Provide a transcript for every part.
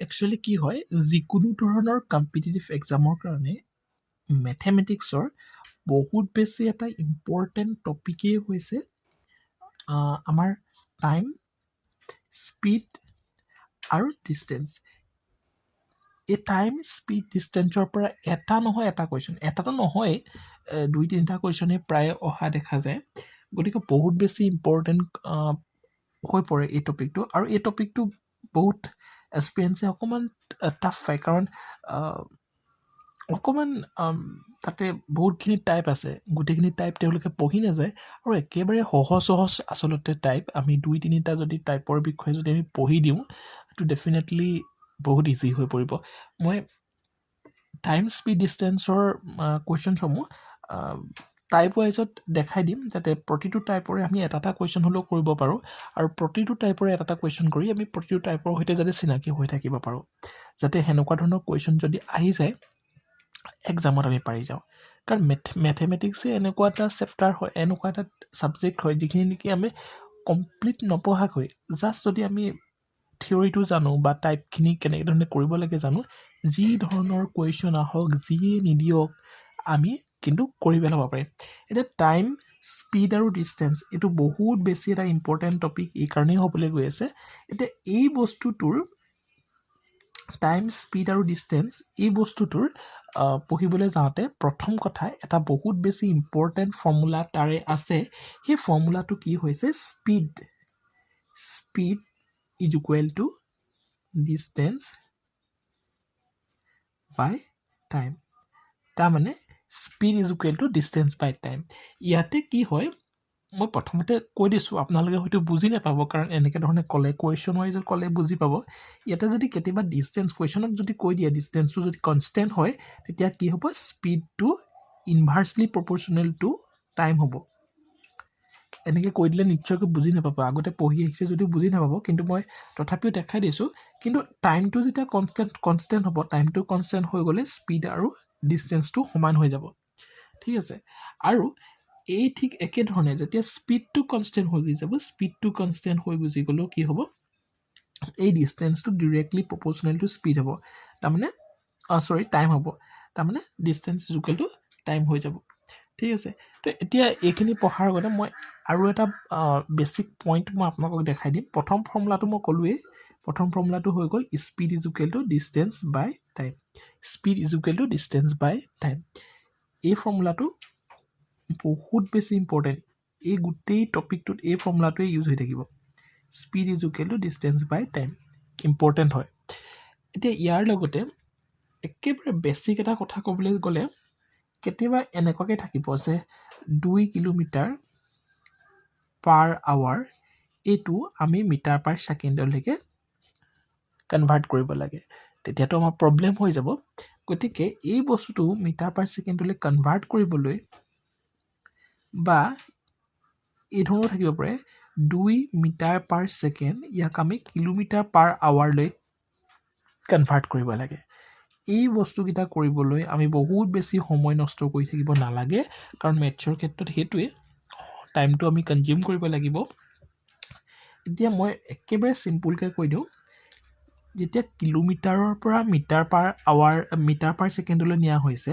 actually কি হয় যিকোনো ধৰণৰ কম্পিটিটিভ এক্সামৰ কাৰণে মেথমেটিক্সৰ বহুত বেছি এটা ইম্পৰ্টেণ্ট টপিকেই হৈছে আমাৰ টাইম স্পীড আৰু ডিষ্টেঞ্চ এই টাইম স্পীড ডিষ্টেঞ্চৰ পৰা এটা নহয় এটা কুৱেশ্যন এটাতো নহয় দুই তিনিটা কুৱেশ্যনে প্ৰায় অহা দেখা যায় গতিকে বহুত বেছি ইম্পৰ্টেণ্ট হৈ পৰে এই টপিকটো আৰু এই টপিকটো বহুত এক্সপিৰিয়েঞ্চে অকণমান টাফ পায় কাৰণ অকণমান তাতে বহুতখিনি টাইপ আছে গোটেইখিনি টাইপ তেওঁলোকে পঢ়ি নাযায় আৰু একেবাৰে সহজ সহজ আচলতে টাইপ আমি দুই তিনিটা যদি টাইপৰ বিষয়ে যদি আমি পঢ়ি দিওঁ সেইটো ডেফিনেটলি বহুত ইজি হৈ পৰিব মই টাইম স্পীড ডিষ্টেঞ্চৰ কুৱেশ্যনসমূহ টাইপ ৱাইজত দেখাই দিম যাতে প্ৰতিটো টাইপৰে আমি এটা এটা কুৱেশ্যন হ'লেও কৰিব পাৰোঁ আৰু প্ৰতিটো টাইপৰে এটা এটা কুৱেশ্যন কৰি আমি প্ৰতিটো টাইপৰ সৈতে যাতে চিনাকি হৈ থাকিব পাৰোঁ যাতে সেনেকুৱা ধৰণৰ কুৱেশ্যন যদি আহি যায় এক্সামত আমি পাৰি যাওঁ কাৰণ মেথমেটিক্সে এনেকুৱা এটা চেপ্টাৰ হয় এনেকুৱা এটা ছাবজেক্ট হয় যিখিনি নেকি আমি কমপ্লিট নপঢ়াকৈ জাষ্ট যদি আমি থিয়ৰিটো জানো বা টাইপখিনি কেনেকৈ ধৰণে কৰিব লাগে জানো যি ধৰণৰ কুৱেশ্যন আহক যিয়ে নিদিয়ক আমি কিন্তু কৰি পেলাব পাৰিম এতিয়া টাইম স্পীড আৰু ডিষ্টেঞ্চ এইটো বহুত বেছি এটা ইম্পৰ্টেণ্ট টপিক এই কাৰণেই হ'বলৈ গৈ আছে এতিয়া এই বস্তুটোৰ টাইম স্পীড আৰু ডিষ্টেঞ্চ এই বস্তুটোৰ পঢ়িবলৈ যাওঁতে প্ৰথম কথা এটা বহুত বেছি ইম্পৰ্টেণ্ট ফৰ্মুলা তাৰে আছে সেই ফৰ্মুলাটো কি হৈছে speed is equal to distance by time তাৰমানে speed is equal to distance by time ইয়াতে কি হয় মই প্ৰথমতে কৈ দিছোঁ আপোনালোকে হয়তো বুজি নাপাব কাৰণ এনেকৈ ধৰণে ক'লে কুৱেশ্যন ৱাইজত ক'লে বুজি পাব ইয়াতে যদি কেতিয়াবা ডিষ্টেঞ্চ কুৱেশ্যনত যদি কৈ দিয়ে ডিষ্টেঞ্চটো যদি কনষ্টেণ্ট হয় তেতিয়া কি হ'ব স্পীডটো ইনভাৰ্চলি প্ৰপৰ্চনেল টু টাইম হ'ব এনেকৈ কৈ দিলে নিশ্চয়কৈ বুজি নাপাব আগতে পঢ়ি আহিছে যদিও বুজি নাপাব কিন্তু মই তথাপিও দেখাই দিছোঁ কিন্তু টাইমটো যেতিয়া কনষ্টেণ্ট হ'ব টাইমটো কনষ্টেণ্ট হৈ গ'লে স্পীড আৰু ডিষ্টেঞ্চটো সমান হৈ যাব ঠিক আছে আৰু এই ঠিক একেধৰণে যেতিয়া স্পীডটো কনষ্টেণ্ট হৈ গুচি যাব স্পীডটো কনষ্টেণ্ট হৈ গুচি গ'লেও কি হ'ব এই ডিষ্টেঞ্চটো ডিৰেক্টলি প্ৰপৰ্চনেল টু স্পীড হ'ব তাৰমানে টাইম হ'ব তাৰমানে distance is equal to time হৈ যাব ঠিক আছে তো এতিয়া এইখিনি পঢ়াৰ আগতে মই আৰু এটা বেছিক পইণ্ট মই আপোনালোকক দেখাই দিম প্ৰথম ফৰ্মুলাটো মই ক'লোৱেই প্ৰথম ফৰ্মুলাটো হৈ গ'ল speed is equal to distance by time speed is equal to distance by time এই ফৰ্মুলাটো বহুত বেছি ইম্পৰ্টেণ্ট এই গোটেই টপিকটোত এই ফৰ্মুলাটোৱে ইউজ হৈ থাকিব speed is equal to distance by time important হয় এতিয়া ইয়াৰ লগতে একেবাৰে বেছিক এটা কথা ক'বলৈ গ'লে কেতিয়াবা এনেকুৱাকৈ থাকিব যে 2 কিলোমিটাৰ পাৰ আৱাৰ এইটো আমি মিটাৰ পাৰ ছেকেণ্ডলৈকে কনভাৰ্ট কৰিব লাগে তেতিয়াতো আমাৰ প্ৰব্লেম হৈ যাব গতিকে এই বস্তুটো মিটাৰ পাৰ ছেকেণ্ডলৈ কনভাৰ্ট কৰিবলৈ বা এই ধৰণৰ থাকিব পাৰে 2 মিটাৰ পাৰ ছেকেণ্ড ইয়াক আমি কিলোমিটাৰ পাৰ আৱাৰলৈ কনভাৰ্ট কৰিব লাগে এই বস্তুকেইটা কৰিবলৈ আমি বহুত বেছি সময় নষ্ট কৰি থাকিব নালাগে কাৰণ মেথছৰ ক্ষেত্ৰত সেইটোৱে টাইমটো আমি কনজিউম কৰিব লাগিব এতিয়া মই একেবাৰে চিম্পুলকৈ কৈ দিওঁ যেতিয়া কিলোমিটাৰৰ পৰা মিটাৰ পাৰ ছেকেণ্ডলৈ নিয়া হৈছে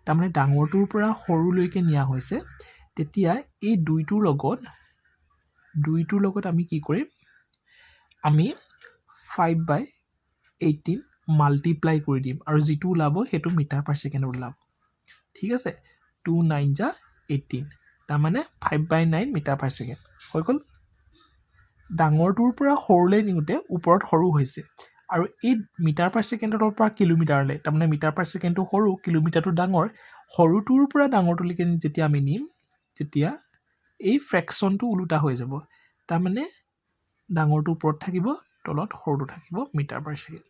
তাৰমানে ডাঙৰটোৰ পৰা সৰুলৈকে নিয়া হৈছে তেতিয়া এই দুইটোৰ লগত আমি কি কৰিম আমি 5/18 মাল্টিপ্লাই কৰি দিম আৰু যিটো ওলাব সেইটো মিটাৰ পাৰ ছেকেণ্ডত ওলাব ঠিক আছে 2 9 যা 18 তাৰমানে 5/9 মিটাৰ পাৰ ছেকেণ্ড হৈ গ'ল ডাঙৰটোৰ পৰা সৰুলৈ নিওঁতে ওপৰত সৰু হৈছে আৰু এই মিটাৰ পাৰ ছেকেণ্ডৰ পৰা কিলোমিটাৰলৈ তাৰমানে মিটাৰ পাৰ ছেকেণ্ডটো সৰু কিলোমিটাৰটো ডাঙৰ সৰুটোৰ পৰা ডাঙৰটোলৈকে যেতিয়া আমি নিম তেতিয়া এই ফ্ৰেকশ্যনটো ওলোটা হৈ যাব তাৰমানে ডাঙৰটো ওপৰত থাকিব তলত সৰুটো থাকিব মিটাৰ পাৰ ছেকেণ্ড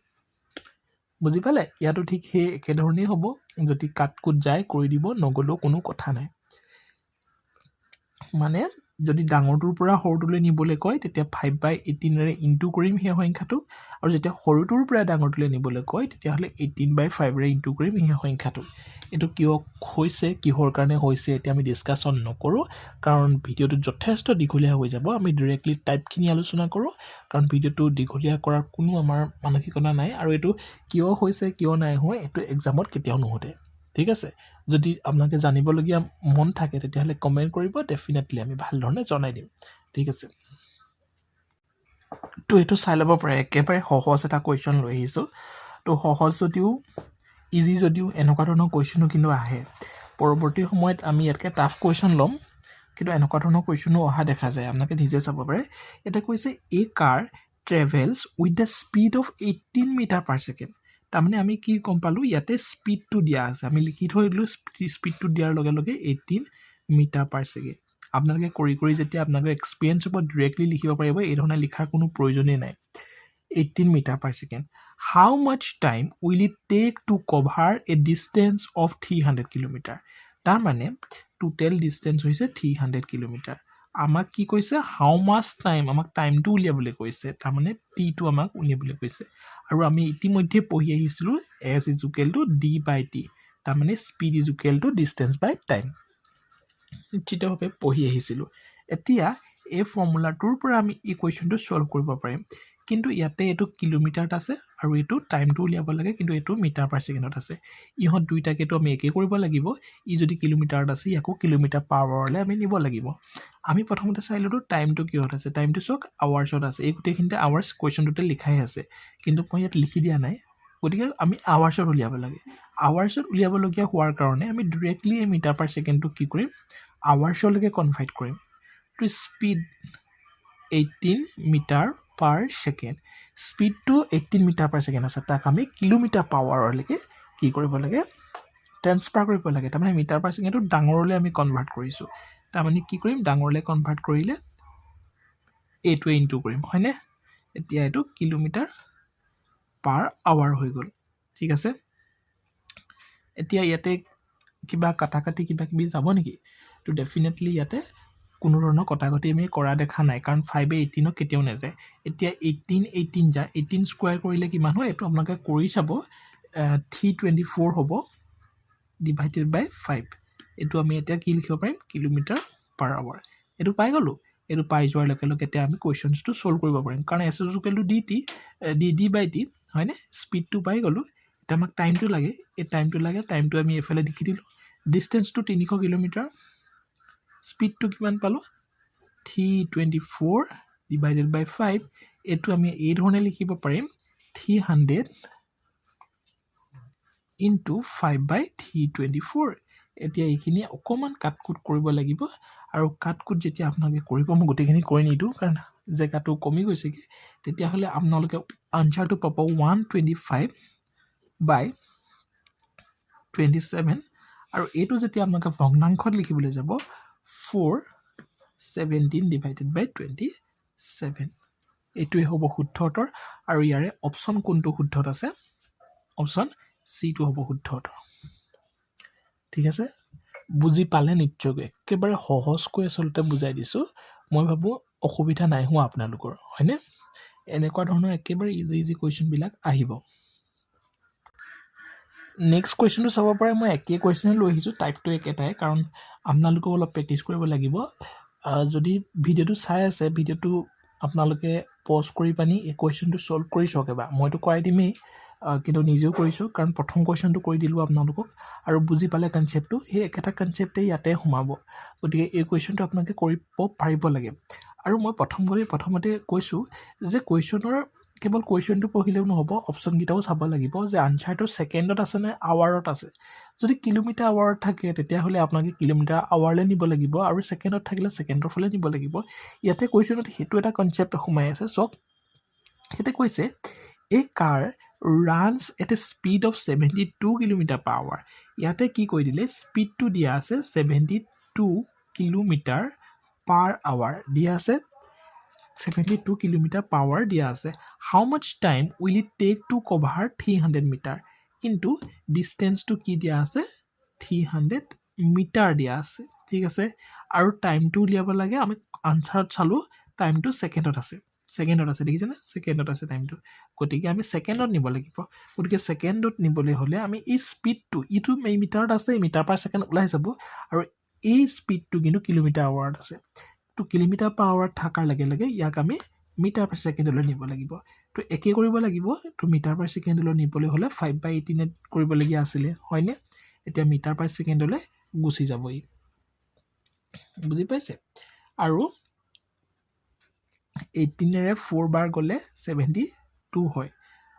বুজি পালে ইয়াতো ঠিক সেই একেধৰণেই হ'ব যদি কাট কুট যায় কৰি দিব নগ'লেও কোনো কথা নাই মানে যদি ডাঙৰটোৰ পৰা সৰুটোলৈ নিবলৈ কয় তেতিয়া 5/18 ৰে ইনটু কৰিম সেই সংখ্যাটো আৰু যেতিয়া সৰুটোৰ পৰা ডাঙৰটোলৈ নিবলৈ কয় তেতিয়াহ'লে 18/5 ৰে ইনটু কৰিম সেই সংখ্যাটো এটো কিয় হৈছে কিহৰ কাৰণে হৈছে এতিয়া আমি ডিসকাশন নকৰো কাৰণ ভিডিওটো যথেষ্ট দীঘলীয়া হৈ যাব আমি ডাইৰেক্টলি টাইপখিনি আলোচনা কৰো কাৰণ ভিডিওটো দীঘলীয়া কৰাৰ কোনো আমাৰ মানসিকতা নাই আৰু এটো কিয় হৈছে কিয় নাই হয় এটো এক্সামত কেতিয়াও নহতে ঠিক আছে যদি আপোনালোকে জানিবলগীয়া মন থাকে তেতিয়াহলে কমেন্ট কৰিব ডেফিনেটলি আমি ভাল ধৰণে জনাই দিম ঠিক আছে তো এটো চাই ল'ব পাৰে একেবাৰে সহজ এটা কোৱেশ্চন লৈ আহিছো তো সহজ যদিও ইজি যদিও এনেকুৱা ধৰণৰ কোৱেশ্চনো কিন্তু আহে পৰৱৰ্তী সময়ত আমি ইয়াতকে টাফ কোৱেশ্চন লম কিন্তু এনেকুৱা ধৰণৰ কোৱেশ্চনো অহা দেখা যায় আপোনালোকে নিজে চাব পাৰে এটা কৈছে a car travels with the speed of 18 metre per second তাৰমানে আমি কি কম পালো ইয়াতে স্পীডটো দিয়া আছে আমি লিখি থৈ দিলো স্পীডটো দিয়াৰ লগে লগে 18 মিটাৰ পাৰ সেকেন্ড আপোনালোকে কৰি যেতিয়া আপোনালোকৰ এক্সপেৰিয়েন্স হ'ব ডাইৰেক্টলি লিখিব পাৰিব এই ধৰণে লিখাৰ কোনো প্ৰয়োজনেই নাই 18 metre per second how much time will it take to cover a distance of 300 kilometer তাৰ মানে টোটাল ডিসটেন্স হৈছে 300 কিলোমিটাৰ আমাক কি কৈছে how much time আমাক টাইমটো উলিয়াবলৈ কৈছে তাৰ মানে t টো আমাক উলিয়াবলৈ কৈছে আৰু আমি ইতিমধ্যে পঢ়ি আহিছিলো s d/t তাৰ মানে speed distance/time নিশ্চিতভাৱে পঢ়ি আহিছিলো এতিয়া এই ফৰ্মুলাটোৰ পৰা আমি এই কোৱেশ্চনটো সলভ কৰিব পাৰিম কিন্তু ইয়াতে এটো কিলোমিটাৰত আছে আৰু এটো টাইমটো উলিয়াব লাগে কিন্তু এটো মিটাৰ পাৰ সেকেন্ডত আছে ইহত দুইটাকেটো আমি একে কৰিব লাগিব ই যদি কিলোমিটাৰত আছে ইয়াকো কিলোমিটাৰ পাৰ আৱাৰলে আমি নিব লাগিব আমি প্ৰথমতে চাই ললো টাইমটো কিহত আছে টাইমটো সক আৱাৰ্ছত আছে এই গোটেইখিনিতে আৱাৰ্ছ কোৱেশ্চনটোতে লিখাই আছে কিন্তু মই ইয়াত লিখি দিয়া নাই গতিকে আমি আৱাৰ্ছত উলিয়াব লাগে আৱাৰ্ছত উলিয়াবলগীয়া হোৱাৰ কাৰণে আমি ডাইৰেক্টলি এই মিটাৰ পাৰ সেকেন্ডটো কি কৰিম আৱাৰ্ছলৈকে কনভাৰ্ট কৰিম to speed 18 metre per second স্পীডটো 18 মিটাৰ পাৰ সেকেন্ড আছে তাক আমি কিলোমিটাৰ পাৰ আৱাৰলৈকে কি কৰিব লাগে ট্ৰান্সফাৰ কৰিব লাগে তাৰমানে মিটাৰ পাৰ সেকেন্ডটো ডাঙৰলৈ আমি কনভাৰ্ট কৰিছো তাৰমানে কি কৰিম ডাঙৰলৈ কনভাৰ্ট কৰিলে এইটো ইনটু কৰিম হয়নে এতিয়া এইটো কিলোমিটাৰ পাৰ আৱাৰ হৈ গল ঠিক আছে এতিয়া ইয়াতে কিবা কাটাকাটি কিবা কিবি যাব নেকি তো ডেফিনেটলি ইয়াতে কোনো ধৰণৰ কটাকটি আমি কৰা দেখা নাই কাৰণ 5/18 কেতিয়াও নাযায় এতিয়া 18 যায় 18 স্কয়াৰ কৰিলে কিমান হয় এটো আপোনালোকে কৰি চাব 324 হ'ব ডিভাইডেড বাই 5 এটো আমি এতিয়া কি লিখিব পাৰিম কিলোমিটাৰ পাৰ আৱাৰ এটো পাই গলো এটো পাই যোৱাৰ লগে লগে এতিয়া আমি কোৱেশ্চনটো সলভ কৰিব পাৰিম কাৰণ s d/t হয়নে স্পীডটো পাই গলো এটা আমাক টাইমটো লাগে এই টাইমটো আমি এফালে লিখি দিলো ডিসটেন্সটো 300 কিলোমিটাৰ স্পীডটো কিমান পালো 324 ডিভাইডেড বাই 5 এটো আমি এই ধৰণে লিখিব পাৰিম 300 into 5/324 এতিয়া এইখিনি অকমান কাটকুট কৰিব লাগিব আৰু কাটকুট যেতিয়া আপোনালোকে কৰিব মই গোটেইখিনি কৰি নিদো কাৰণ জেগাটো কমি গৈছে কি তেতিয়া হলে আপোনালোকে আনসাৰটো পাব 125/27 আৰু এটো যেতিয়া আপোনালোকে ভগ্নাংশত লিখিবলৈ যাব 417 divided by 27 এটোই হ'ব শুদ্ধ উত্তৰ আৰু ইয়াৰে অপচন কোনটো শুদ্ধত আছে অপচন সি টো হ'ব শুদ্ধ উত্তৰ ঠিক আছে বুজি পালে নিশ্চয় একেবাৰে সহজকৈ আসলতে বুজাই দিছো মই ভাবো অসুবিধা নাই হোৱা আপোনালোকৰ হয়নে এনেকুৱা ধৰণৰ একেবাৰে ইজি কোৱেশ্চন বিলাক আহিব নেক্সট কোৱেশ্চনটো চাব পাৰে মই একে কোৱেশ্চন লৈ আহিছো টাইপটো একেটাই কাৰণ আপোনালোকক অলপ প্ৰেক্টিস কৰিব লাগিব যদি ভিডিওটো চাই আছে ভিডিওটো আপোনালোকে পজ কৰি পানি এই কোৱেশ্চনটো সলভ কৰি চাওক এবাৰ মইতো কৰাই দিমেই কিন্তু নিজেও কৰিছো কাৰণ প্ৰথম কোৱেশ্চনটো কৰি দিলো আপোনালোকক আৰু বুজি পালে কনসেপ্টটো এই একেটা কনসেপ্টে ইয়াতে সোমাব গতিকে এই কোৱেশ্চনটো আপোনালোকে কৰিব পাৰিব লাগে আৰু মই প্ৰথমতে কৈছো যে কোৱেশ্চনৰ কেৱল কোৱেশ্চনটো পঢ়িলেও নহব অপচন গিটাও চাব লাগিব যে আনসাৰটো সেকেন্ডত আছে নে আৱাৰত আছে যদি কিলোমিটাৰ আৱাৰত থাকে তেতিয়া হলে আপোনালোকে কিলোমিটাৰ আৱাৰলে নিব লাগিব আৰু সেকেন্ডত থাকিলে সেকেন্ডৰ ফলে নিব লাগিব ইয়াতে কোৱেশ্চনত হেতু এটা কনসেপ্ট সোমাই আছে সক হেতে কৈছে a car runs at a speed of 72 kilometer per hour ইয়াতে কি কৈ দিলে স্পিডটো দিয়া আছে 72 কিলোমিটাৰ পাৰ আৱাৰ দিয়া আছে 72 kilometer per hour দিয়া আছে how much time will it take to cover 300 meter into distance to কি দিয়া আছে 300 meter দিয়া আছে ঠিক আছে আৰু টাইমটো উলিয়াব লাগে আমি আনসাৰত চালো টাইমটো সেকেন্ডত আছে দেখিছেনে সেকেন্ডত আছে টাইমটো গতিকে আমি সেকেন্ডত নিব লাগিব গতিকে সেকেন্ডত নিবলৈ হলে আমি এই স্পিডটো ইটো মিটাৰত আছে মিটাৰ পাৰ সেকেন্ড ওলাই যাব আৰু এই স্পিডটো কিন্তু কিলোমিটাৰ আৱাৰত আছে তো কিলোমিটাৰ পাৰ আৱাৰ থাকাৰ লগে লগে ইয়াক আমি মিটাৰ পাৰ সেকেন্ডলৈ নিব লাগিব তো একে কৰিব লাগিব তো মিটাৰ পাৰ সেকেন্ডলৈ নিবলৈ হলে 5/18 কৰিবলগীয়া আছিলে হয়নে এতিয়া মিটাৰ পাৰ সেকেন্ডলৈ গুচি যাব ই বুজি পাইছে আৰু 18 ৰে 4 বাৰ গলে 72 হয়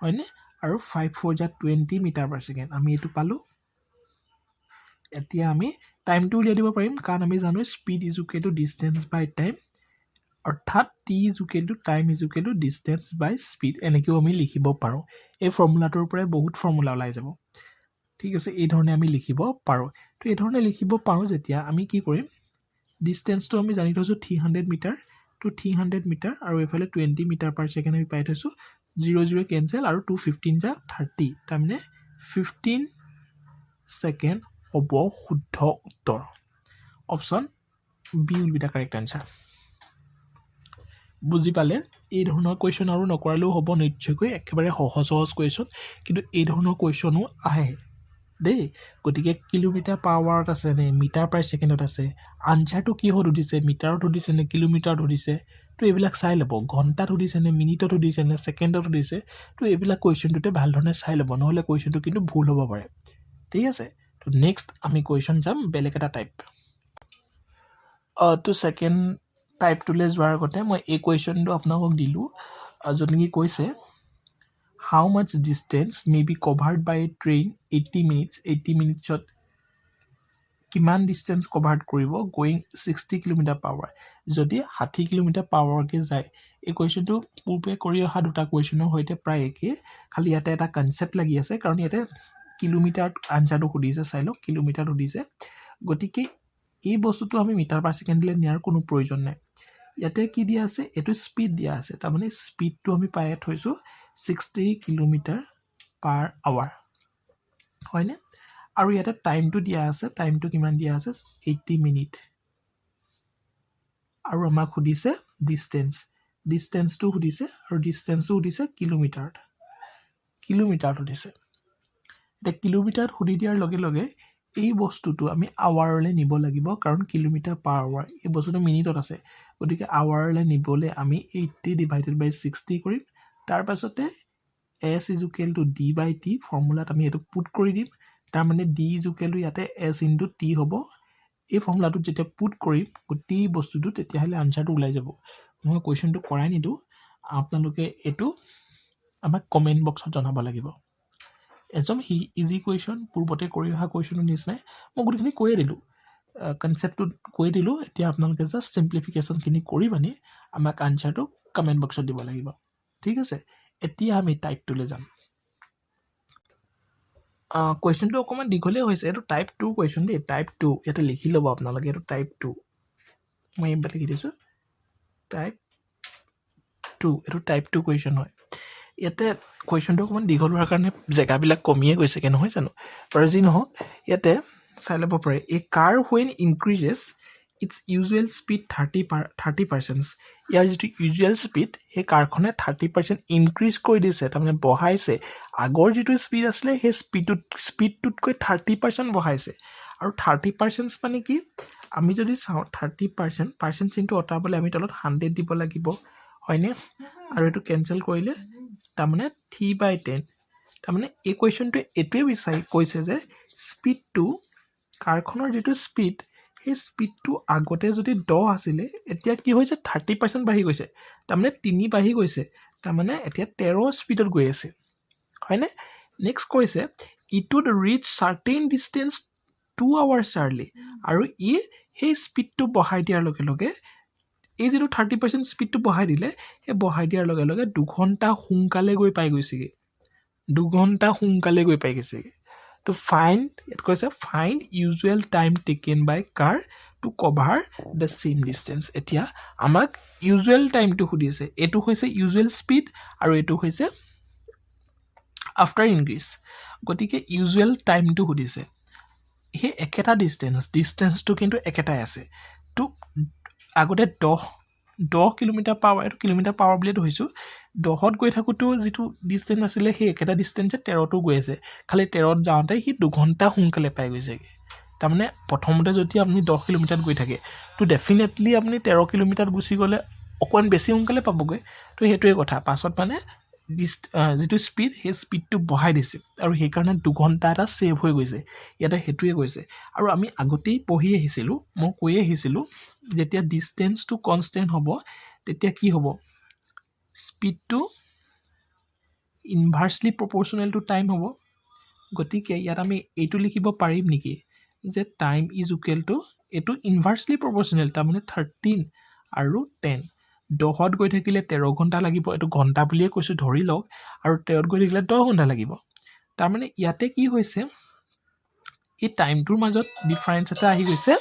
হয়নে আৰু 5 4 যা 20 মিটাৰ পাৰ সেকেন্ড আমি এটো পালো এতিয়া আমি টাইমটো উলিয়াই দিব পাৰিম কাৰণ আমি জানো speed is equal to distance by time অৰ্থাৎ t is equal to time is equal to distance by speed এনেকেও আমি লিখিব পাৰো এই ফৰ্মুলাটোৰ পৰাই বহুত ফৰ্মুলা ওলাই যাব ঠিক আছে এই ধৰণে আমি লিখিব পাৰো তো এই ধৰণে লিখিব পাৰো যেতিয়া আমি কি কৰিম ডিসটেন্সটো আমি জানি থৈছো 300 মিটাৰ to 300 মিটাৰ আৰু এফালে 20 মিটাৰ পাৰ সেকেন্ড আমি পাই থৈছো 0 কেনসেল আৰু 215 যা 30 তাৰমানে 15 সেকেন্ড হ'ব শুদ্ধ উত্তৰ option B will be the correct answer বুজি পালে এই ধৰণৰ কোৱেশ্চন আৰু নকৰালেও হ'ব নিশ্চয়কৈ একেবাৰে সহজ কোৱেশ্চন কিন্তু এই ধৰণৰ কোৱেশ্চনো আহে দেই গতিকে কিলোমিটাৰ পাৰ আৱাৰত আছে নে মিটাৰ পাৰ সেকেন্ডত আছে আনসাৰটো কি হদ উঠিছে মিটাৰত উঠিছে নে কিলোমিটাৰত উঠিছে তো এইবিলাক চাই ল'ব ঘণ্টাত উঠিছে নে মিনিটত উঠিছে নে সেকেন্ডত উঠিছে তো এইবিলাক কোৱেশ্চনটোতে ভাল ধৰণে চাই ল'ব নহলে কোৱেশ্চনটো কিন্তু ভুল হ'ব পাৰে ঠিক আছে তো নেক্সট আমি কোৱেশ্চন যাম বেলেগ এটা টাইপ তো সেকেন্ড টাইপটোলৈ যোৱাৰ আগতে মই এই কোৱেশ্চনটো আপোনালোকক দিলো য'ত নেকি কৈছে how much distance may be covered by a train 80 minutes কিমান ডিসটেন্স কভাৰ কৰিব গোইং 60 কিলোমিটাৰ পাৰ আৱাৰ যদি 60 কিলোমিটাৰ পাৰ আৱাৰকে যায় এই কোৱেশ্চনটো পূৰ্বে কৰি অহা দুটা কোৱেশ্চনৰ সৈতে প্ৰায় একে খালি ইয়াতে এটা কনসেপ্ট লাগি আছে কাৰণ ইয়াতে কিলোমিটাৰ আনসাৰটো সুধিছে চাই লওক কিলোমিটাৰ সুধিছে গতিকে এই বস্তুটো আমি মিটাৰ পাৰ সেকেন্ডলৈ নিয়াৰ কোনো প্ৰয়োজন নাই ইয়াতে কি দিয়া আছে এটো স্পিড দিয়া আছে তাৰ মানে স্পিডটো আমি পাই থৈছো 60 কিলোমিটাৰ পাৰ আৱাৰ হয়নে আৰু ইয়াতে টাইমটো দিয়া আছে টাইমটো কিমান দিয়া আছে 80 মিনিট আৰু আমাক সুধিছে ডিসটেন্সটো সুধিছে আৰু ডিসটেন্সটো সুধিছে কিলোমিটাৰত সুধিছে এটা কিলোমিটাৰত সুধি দিয়াৰ লগে লগে এই বস্তুটো আমি আৱাৰলৈ নিব লাগিব কাৰণ কিলোমিটাৰ পাৰ আৱাৰ এই বস্তুটো মিনিটত আছে গতিকে আৱাৰলৈ নিবলে আমি 80 ডিভাইডেড বাই 60 কৰিম তাৰ পাছতে s is equal to d by t ফৰ্মুলাত আমি এটো পুট কৰি দিম তাৰ মানে d is equal to ইয়াতে s into t হ'ব এই ফৰ্মুলাটো যেতিয়া পুট কৰিম গোটেই বস্তুটো তেতিয়া হলে আনসাৰটো ওলাই যাব মই কোৱেশ্চনটো কৰাই নিদু আপোনালোকে এটো আমাক কমেন্ট বক্সত জনাব লাগিব এজম ইজি কোৱেশ্চন পূৰ্বতে কৰি অহা কোৱেশ্চনৰ নিচিনাই মই গুটেখিনি কৈয়ে দিলো কনসেপ্টটো কৈ দিলো এতিয়া আপোনালোকে জাস্ট সিম্পলিফিকেশন খিনি কৰি বানি আমাক আনসাৰটো কমেন্ট বক্সত দিব লাগিব ঠিক আছে এতিয়া আমি টাইপটোলৈ যাম কোৱেশ্চনটো অকমান দীঘলে হৈছে এটো টাইপ 2 কোৱেশ্চন দেই টাইপ 2 এটা লিখি লব আপোনালোকে এটো টাইপ 2 মই এবাৰ লিখি দিছো টাইপ 2 এটো টাইপ 2 কোৱেশ্চন হয় ইয়াতে কোৱেশ্চনটো অকমান দীঘল হোৱাৰ কাৰণে জেগাবিলাক কমিয়ে গৈছে কেন হয় জানো আৰু যি নহওক ইয়াতে চাই ল'ব পাৰে a car when increases its usual speed 30% ইয়াৰ যেটো usual speed হে কাৰখনে 30% ইনক্ৰিজ কৰি দিছে তাৰমানে বঢ়াইছে আগৰ যেটো স্পিড আছিল হে স্পিডটোতকৈ 30% বঢ়াইছে আৰু 30% মানে কি আমি যদি চাও 30% চিনটো অটাবলে আমি তলত 100 দিব লাগিব হয়নে আৰু এটো কেনসেল কৰিলে তাৰমানে 3/10 তাৰমানে এই কোৱেশ্চনটো এটোৱে বিচাৰি কৈছে যে স্পিডটো কাৰখনৰ যেটো স্পিড হে স্পিডটো আগতে যদি 10 আছিল এতিয়া কি হৈছে 30% বাঢ়ি গৈছে তাৰমানে 3 বাঢ়ি গৈছে তাৰমানে এতিয়া 13 স্পিডত গৈ আছে হয়নে নেক্সট কৈছে it would reach certain distance 2 hours early আৰু ই হে স্পিডটো বঢ়াই দিয়াৰ লগে লগে এই যেটো 30% স্পিডটো বঢ়াই দিলে হে বঢ়াই দিয়াৰ লগে লগে 2 ঘণ্টা সোনকালে গৈ পাই গৈছেগে 2 ঘণ্টা সোনকালে গৈ পাই গৈছেগে to find it কৈছে find usual time taken by car to cover the same distance এতিয়া আমাক usual time to সুধিছে এটো হৈছে usual speed আৰু এটো হৈছে after increase গতিকে usual time to সুধিছে সেই একেটা ডিষ্টেঞ্চটো কিন্তু একেটাই আছে তো আগতে 10 কিলোমিটাৰ পাৱাৰ এইটো কিলোমিটাৰ পাৱাৰ বুলিয়ে ধৰিছোঁ 10ত গৈ থাকোঁতেও যিটো ডিষ্টেঞ্চ আছিলে সেই একেটা ডিষ্টেঞ্চে 13টো গৈ আছে খালি 13ত যাওঁতে সি 2 ঘণ্টা সোনকালে পাই গৈছেগৈ তাৰমানে প্ৰথমতে যদি আপুনি 10 কিলোমিটাৰত গৈ থাকে তো ডেফিনেটলি আপুনি 13 কিলোমিটাৰত গুচি গ'লে অকণমান বেছি সোনকালে পাবগৈ তো সেইটোৱে কথা পাছত মানে যিটো স্পীড সেই স্পীডটো বঢ়াই দিছে আৰু সেইকাৰণে 2 ঘণ্টা এটা ছেভ হৈ গৈছে ইয়াতে সেইটোৱে কৈছে আৰু আমি আগতেই পঢ়ি আহিছিলোঁ মই কৈ আহিছিলোঁ যেতিয়া ডিষ্টেঞ্চটো কনষ্টেণ্ট হ'ব তেতিয়া কি হ'ব স্পীডটো ইনভাৰ্চলি প্ৰপৰ্চনেল টু টাইম হ'ব গতিকে ইয়াত আমি এইটো লিখিব পাৰিম নেকি যে টাইম ইজ ইকুৱেল টু এইটো ইনভাৰ্চলি প্ৰপৰ্চনেল তাৰমানে 13 আৰু 10 10ত গৈ থাকিলে 13 ঘণ্টা লাগিব এইটো ঘণ্টা বুলিয়ে কৈছোঁ ধৰি লওক আৰু 13ত গৈ থাকিলে 10 ঘণ্টা লাগিব তাৰমানে ইয়াতে কি হৈছে এই টাইমটোৰ মাজত ডিফাৰেঞ্চ এটা আহি গৈছে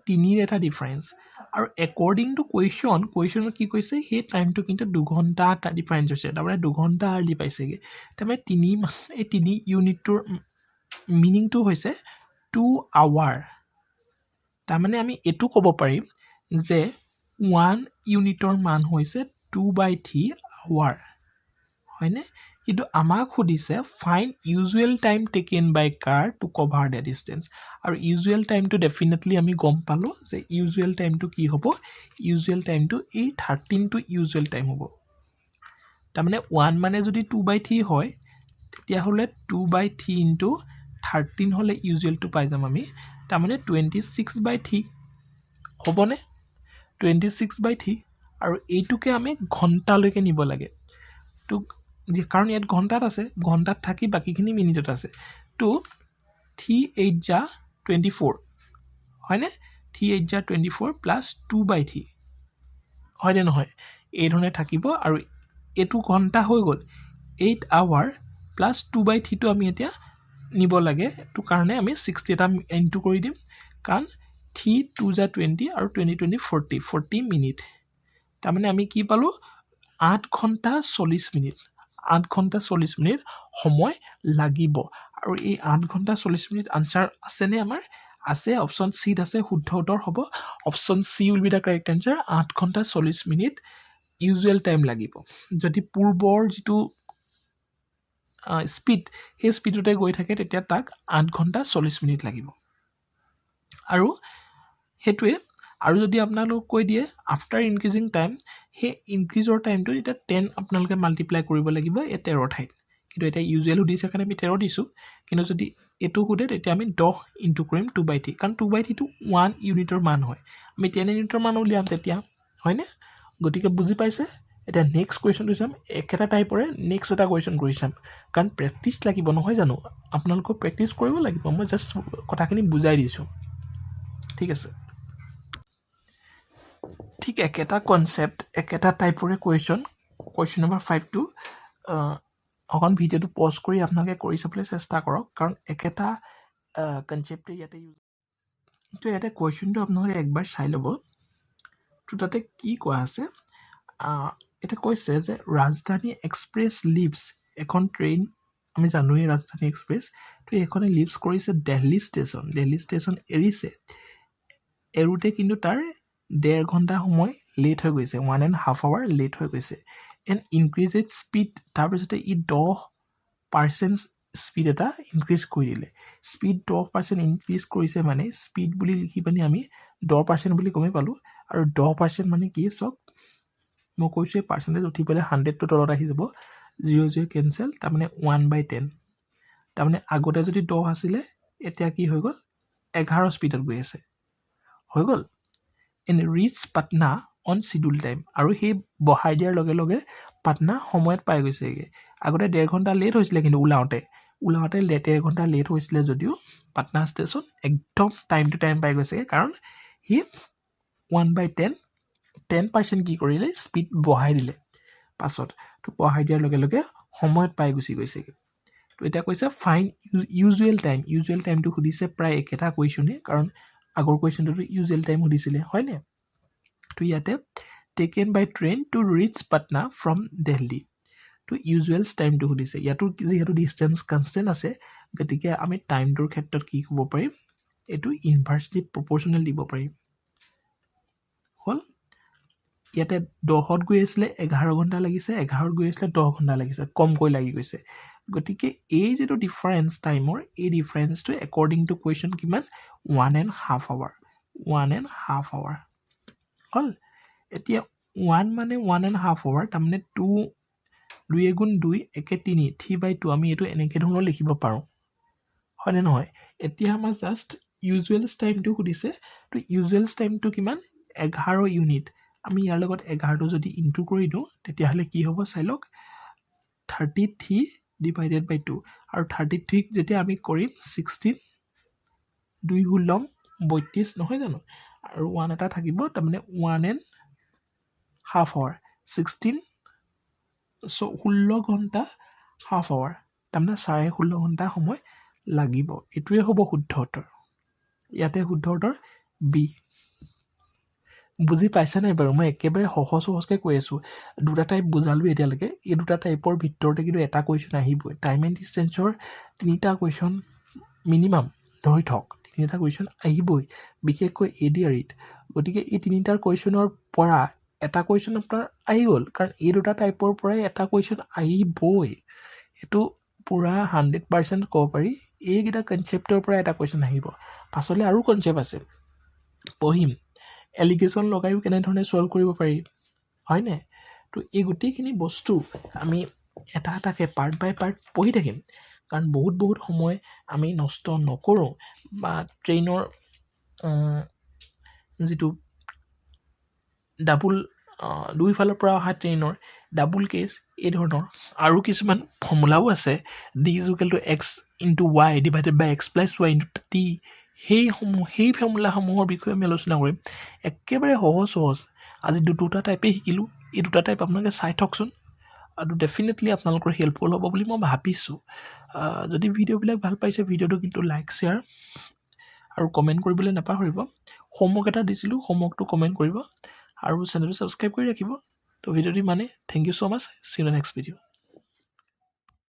3ৰ এটা ডিফাৰেঞ্চ আৰু একৰ্ডিং টু কুৱেশ্যনত কি কৈছে সেই টাইমটো কিন্তু 2 ঘণ্টা এটা ডিফাৰেঞ্চ হৈছে তাৰমানে 2 ঘণ্টা আৰ্লি পাইছেগৈ তাৰমানে 3 ইউনিটটোৰ মিনিংটো হৈছে 2 আৱাৰ তাৰমানে আমি এইটো ক'ব পাৰিম যে 1 ইউনিটৰ মান হৈছে 2/3 আৱাৰ হয়নে কিন্তু আমাক সুধিছে find usual time taken by car to cover the distance আৰু ইউজুৱেল টাইমটো ডেফিনেটলি আমি গম পালোঁ যে ইউজুৱেল টাইমটো কি হ'ব ইউজুৱেল টাইমটো এই 13টো ইউজুৱেল টাইম হ'ব তাৰমানে 1 মানে যদি 2/3 হয় তেতিয়াহ'লে 2/3 ইনটু 13 হ'লে ইউজুৱেলটো পাই যাম আমি তাৰমানে 26/3 হ'বনে 26/3 আৰু এইটোকে আমি ঘণ্টালৈকে নিব লাগে তো কাৰণ ইয়াত ঘণ্টাত আছে ঘণ্টাত থাকি বাকীখিনি মিনিটত আছে তো 3 8 24 হয়নে 3 8 24 প্লাছ 2/3 হয়নে নহয় এই ধৰণে থাকিব আৰু এইটো ঘণ্টা হৈ গ'ল 8 আৱাৰ প্লাছ 2/3টো আমি এতিয়া নিব লাগে তো কাৰণে আমি 60 এটা ইনটু কৰি দিম কাৰণ 3 2 20 আৰু 20 40 মিনিট তাৰমানে আমি কি পালোঁ 8 ঘণ্টা 40 মিনিট 8 ঘণ্টা 40 মিনিট সময় লাগিব আৰু এই 8 ঘণ্টা 40 মিনিট আনচাৰ আছেনে আমাৰ আছে অপশ্যন চিত আছে শুদ্ধ উত্তৰ হ'ব option C will be the correct answer 8 ঘণ্টা 40 মিনিট ইউজুৱেল টাইম লাগিব যদি পূৰ্বৰ যিটো স্পীড সেই স্পীডতে গৈ থাকে তেতিয়া তাক 8 ঘণ্টা 40 মিনিট লাগিব আৰু সেইটোৱে আৰু যদি আপোনালোক কৈ দিয়ে আফটাৰ ইনক্ৰিজিং টাইম সেই ইনক্ৰিজৰ টাইমটো এতিয়া 10 আপোনালোকে মাল্টিপ্লাই কৰিব লাগিব এই 13 ঠাইত কিন্তু এতিয়া ইউজুৱেল সুধিছে কাৰণে আমি 13 দিছোঁ কিন্তু যদি এইটো সোধে তেতিয়া আমি 10 ইনটু কৰিম 2/3 কাৰণ 2/3টো 1 ইউনিটৰ মান হয় আমি 10 ইউনিটৰ মান উলিয়াম তেতিয়া হয়নে গতিকে বুজি পাইছে এতিয়া নেক্সট কুৱেশ্যনটো চাম একেটা টাইপৰে নেক্সট এটা কুৱেশ্যন কৰি চাম কাৰণ প্ৰেক্টিচ লাগিব নহয় জানো আপোনালোকক প্ৰেক্টিচ কৰিব লাগিব মই জাষ্ট কথাখিনি বুজাই দিছোঁ ঠিক আছে ঠিক একেটা কনচেপ্ট একেটা টাইপৰে কুৱেশ্যন নম্বৰ 5টো অকণ ভিডিঅ'টো পজ কৰি আপোনালোকে কৰি চাবলৈ চেষ্টা কৰক কাৰণ একেটা কনচেপ্টে ইয়াতে ইউজ তো ইয়াতে কুৱেশ্যনটো আপোনালোকে একবাৰ চাই ল'ব তো তাতে কি কোৱা আছে এটা কৈছে যে ৰাজধানী এক্সপ্ৰেছ লিভছ এখন ট্ৰেইন আমি জানোৱেই ৰাজধানী এক্সপ্ৰেছ তো এইখনে লিভছ কৰিছে দিল্লী ষ্টেচন এৰিছে এৰোঁতে কিন্তু তাৰ 1.5 ঘণ্টা সময় লেট হৈ গৈছে 1.5 আৱাৰ লেট হৈ গৈছে এণ্ড ইনক্ৰিজেড স্পীড তাৰপিছতে ই 10% স্পীড এটা ইনক্ৰিজ কৰি দিলে স্পীড 10% ইনক্ৰিজ কৰিছে মানে স্পীড বুলি লিখি পানি আমি 10% বুলি গমেই পালোঁ আৰু 10% মানে কি চাওক মই কৈছোঁ এই পাৰ্চেণ্টেজ উঠি পেলাই 100টো তলত আহি যাব 0 কেঞ্চেল তাৰমানে 1/10 তাৰমানে আগতে যদি 10 আছিলে এতিয়া কি হৈ গ'ল 11 স্পীডত গৈ আছে হৈ গ'ল and reach Patna on schedule time আৰু সেই বঢ়াই দিয়াৰ লগে লগে পাটনা সময়ত পাই গৈছেগৈ আগতে 1.5 ঘণ্টা লেট হৈছিলে কিন্তু ওলাওঁতে 1.5 ঘণ্টা লেট হৈছিলে যদিও পাটনা ষ্টেচন একদম টাইম টু টাইম পাই গৈছেগৈ কাৰণ সি 10% কি কৰিলে স্পীড বঢ়াই দিলে পাছত তো বঢ়াই দিয়াৰ লগে লগে সময়ত পাই গুচি গৈছেগৈ তো এতিয়া কৈছে ফাইন ইউজুৱেল টাইমটো সুধিছে প্ৰায় একেটা কুৱেশ্যনে কাৰণ আগৰ কুৱেশ্যনটোতো ইউজুৱেল টাইম সুধিছিলে হয়নে তো ইয়াতে taken by train to reach Patna from Delhi তো ইউজুৱেলছ টাইমটো সুধিছে ইয়াতো যিহেতু ডিষ্টেঞ্চ কনষ্টেণ্ট আছে গতিকে আমি টাইমটোৰ ক্ষেত্ৰত কি ক'ব পাৰিম এইটো ইনভাৰ্চলি প্ৰপৰ্চনেল দিব পাৰিম হ'ল ইয়াতে 10ত গৈ আছিলে 11 ঘণ্টা লাগিছে 11ত গৈ আছিলে 10 ঘণ্টা লাগিছে কমকৈ লাগি গৈছে গতিকে এই যেটো ডিফাৰেন্স টাইমৰ এই ডিফাৰেন্সটো একৰ্ডিং টু কুৱেশ্যন কিমান 1.5 আৱাৰ 1.5 আৱাৰ হ'ল এতিয়া 1 মানে 1.5 আৱাৰ তাৰমানে 2 2 গুণ 2 একে 3 3/2 আমি এইটো এনেকে ধৰণৰ লিখিব পাৰোঁ হয়নে নহয় এতিয়া আমাৰ জাষ্ট ইউজুৱেলছ টাইমটো সুধিছে তো ইউজুৱেলছ টাইমটো কিমান 11 ইউনিট আমি ইয়াৰ লগত 11টো যদি ইনটু কৰি দিওঁ তেতিয়াহ'লে কি হ'ব চাই লওক 33 ডিভাইডেড বাই 2 আৰু 33 যেতিয়া আমি কৰিম 16 2 ষোল্ল 32 নহয় জানো আৰু 1 এটা থাকিব তাৰমানে 1.5 আৱাৰ 16 16 ঘণ্টা হাফ আৱাৰ তাৰমানে 16.5 ঘণ্টা সময় লাগিব এইটোৱে হ'ব শুদ্ধ উত্তৰ ইয়াতে শুদ্ধ উত্তৰ বি বুজি পাইছা নাই বাৰু মই একেবাৰে সহজকৈ কৈ আছোঁ দুটা টাইপ বুজালোঁ এতিয়ালৈকে এই দুটা টাইপৰ ভিতৰতে কিন্তু এটা কুৱেশ্যন আহিবই টাইম এণ্ড ডিষ্টেঞ্চৰ তিনিটা কুৱেশ্যন মিনিমাম ধৰি থওক তিনিটা কুৱেশ্যন আহিবই বিশেষকৈ এডিআৰিত গতিকে এই তিনিটাৰ কুৱেশ্যনৰ পৰা এটা কুৱেশ্যন আপোনাৰ আহি গ'ল কাৰণ এই দুটা টাইপৰ পৰাই এটা কুৱেশ্যন আহিবই এইটো পুৰা 100% ক'ব পাৰি এইকেইটা কনচেপ্টৰ পৰা এটা কুৱেশ্যন আহিব পাছলৈ আৰু কনচেপ্ট আছে পঢ়িম এলিগেশ্যন লগাইও কেনেধৰণে ছল্ভ কৰিব পাৰি হয়নে তো এই গোটেইখিনি বস্তু আমি এটা এটাকৈ পাৰ্ট বাই পাৰ্ট পঢ়ি থাকিম কাৰণ বহুত সময় আমি নষ্ট নকৰোঁ বা ট্ৰেইনৰ যিটো ডাবুল দুইফালৰ পৰা অহা ট্ৰেইনৰ ডাবুল কেছ এই ধৰণৰ আৰু কিছুমান ফৰ্মুলাও আছে D is equal to x into y divided by x plus y into t সেই ফৰ্মুলাসমূহৰ বিষয়ে আমি আলোচনা কৰিম একেবাৰে সহজ আজি দুটা টাইপেই শিকিলোঁ এই দুটা টাইপ আপোনালোকে চাই থকচোন আৰু ডেফিনেটলি আপোনালোকৰ হেল্পফুল হ'ব বুলি মই ভাবিছোঁ যদি ভিডিঅ'বিলাক ভাল পাইছে ভিডিঅ'টো কিন্তু লাইক শ্বেয়াৰ আৰু কমেণ্ট কৰিবলৈ নাপাহৰিব হোমৱৰ্ক এটা দিছিলোঁ হোমৱৰ্কটো কমেণ্ট কৰিব আৰু চেনেলটো ছাবস্ক্ৰাইব কৰি ৰাখিব তো ভিডিঅ'টো মানে thank you so' much see you next video'